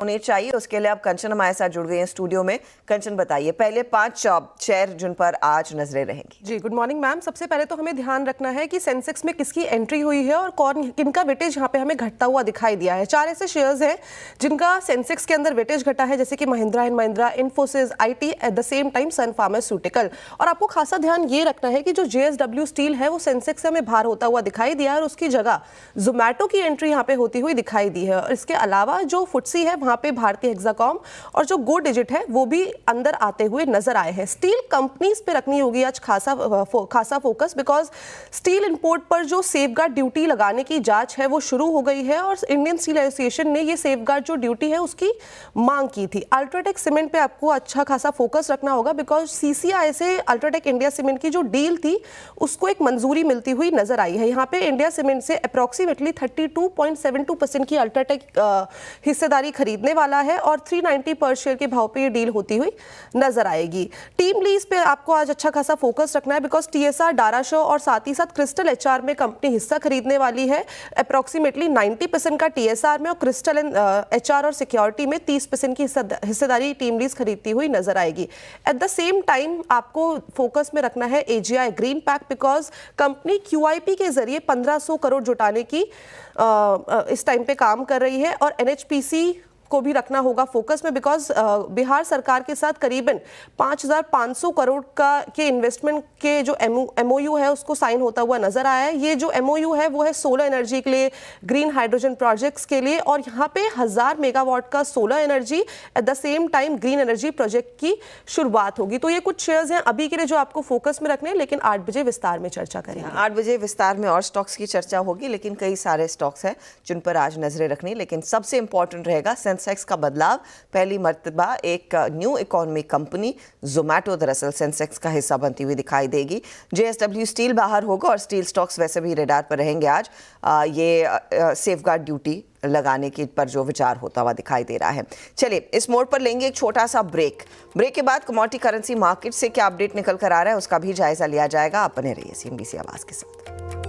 उन्हें चाहिए, उसके लिए अब कंचन हमारे साथ जुड़ गई हैं स्टूडियो में। कंचन बताइए, पहले 5 शेयर जिन पर आज नजरें रहेंगी। जी, गुड मॉर्निंग मैम। सबसे पहले तो हमें ध्यान रखना है कि सेंसेक्स में किसकी एंट्री हुई है और कौन किनका वेटेज यहाँ पे हमें घटता हुआ दिखाई दिया है। 4 ऐसे शेयर्स हैं जिनका सेंसेक्स के अंदर वेटेज घटा है, जैसे कि Mahindra and Mahindra, Infosys, IT, at the same time Sun pharmaceutical. और आपको खासा ध्यान ये रखना है कि जो JSW स्टील है वो सेंसेक्स से हमें बाहर होता हुआ दिखाई दिया है और उसकी जगह जोमैटो की एंट्री यहाँ पे होती हुई दिखाई दी है। और इसके अलावा जो फुटसी है वहाँ पे भारतीय हेक्साकॉम और जो गो डिजिट है वो भी अंदर आते हुए नजर आए हैं। स्टील कंपनीज पे रखनी होगी आज खासा फोकस, बिकॉज स्टील इंपोर्ट पर जो सेफगार्ड ड्यूटी लगाने की जांच है वो शुरू हो गई है और इंडियन स्टील एसोसिएशन ने ये सेफगार्ड जो ड्यूटी है उसकी मांग की थी। अल्ट्राटेक सीमेंट पे आपको अच्छा खासा फोकस रखना होगा, बिकॉज CCI से अल्ट्राटेक इंडिया सीमेंट की जो डील थी उसको एक मंजूरी मिलती हुई नजर आई है। यहाँ पे इंडिया सीमेंट से अप्रोक्सीमेटली 32.72% की अल्ट्राटेक हिस्सेदारी खरीदने वाला है और 390 पर शेयर के भाव पे ये डील होती हुई नजर आएगी। टीम लीज पे आपको आज अच्छा खासा फोकस रखना है, बिकॉज TSR, डारा शो और साथ ही साथ क्रिस्टल HR में कंपनी हिस्सा खरीदने वाली है। अप्रोक्सीमेटली 90% का TSR में और क्रिस्टल HR और सिक्योरिटी में 30% की हिस्सेदारी टीम लीज खरीदती हुई नजर आएगी। एट द सेम टाइम आपको फोकस में रखना है AGI green pack, because company QIP के जरिए 1500 करोड़ जुटाने की इस टाइम पे काम कर रही है। और NHPC को भी रखना होगा फोकस में, बिकॉज बिहार सरकार के साथ करीबन 5500 करोड़ के इन्वेस्टमेंट के जो MOU है उसको साइन होता हुआ नजर आया है। ये जो MOU है वो है सोलर एनर्जी के लिए, ग्रीन हाइड्रोजन प्रोजेक्ट्स के लिए, और यहाँ पे 1000 मेगावाट का solar energy at the same time green energy project की शुरुआत होगी। तो ये कुछ शेयर्स हैं अभी के लिए जो आपको फोकस में रखने हैं, लेकिन 8 बजे विस्तार में चर्चा करेंगे। 8 बजे विस्तार में और स्टॉक्स की चर्चा होगी, लेकिन कई सारे स्टॉक्स हैं जिन पर आज नजरें रखनी। लेकिन सबसे इंपॉर्टेंट रहेगा सेंसेक्स का बदलाव। पहली मर्तबा एक न्यू इकोनॉमी कंपनी जोमैटो दरअसल सेंसेक्स का हिस्सा बनती हुई दिखाई देगी। JSW स्टील बाहर होगा और स्टील स्टॉक्स वैसे भी रेडार पर रहेंगे आज। ये सेफगार्ड ड्यूटी लगाने की पर जो विचार होता हुआ दिखाई दे रहा है। चलिए इस मोड पर लेंगे एक छोटा सा ब्रेक के बाद कमोडिटी करेंसी मार्केट से क्या अपडेट निकल कर आ रहा है उसका भी जायजा लिया जाएगा। आप बने रहिए CNBC आवाज के साथ।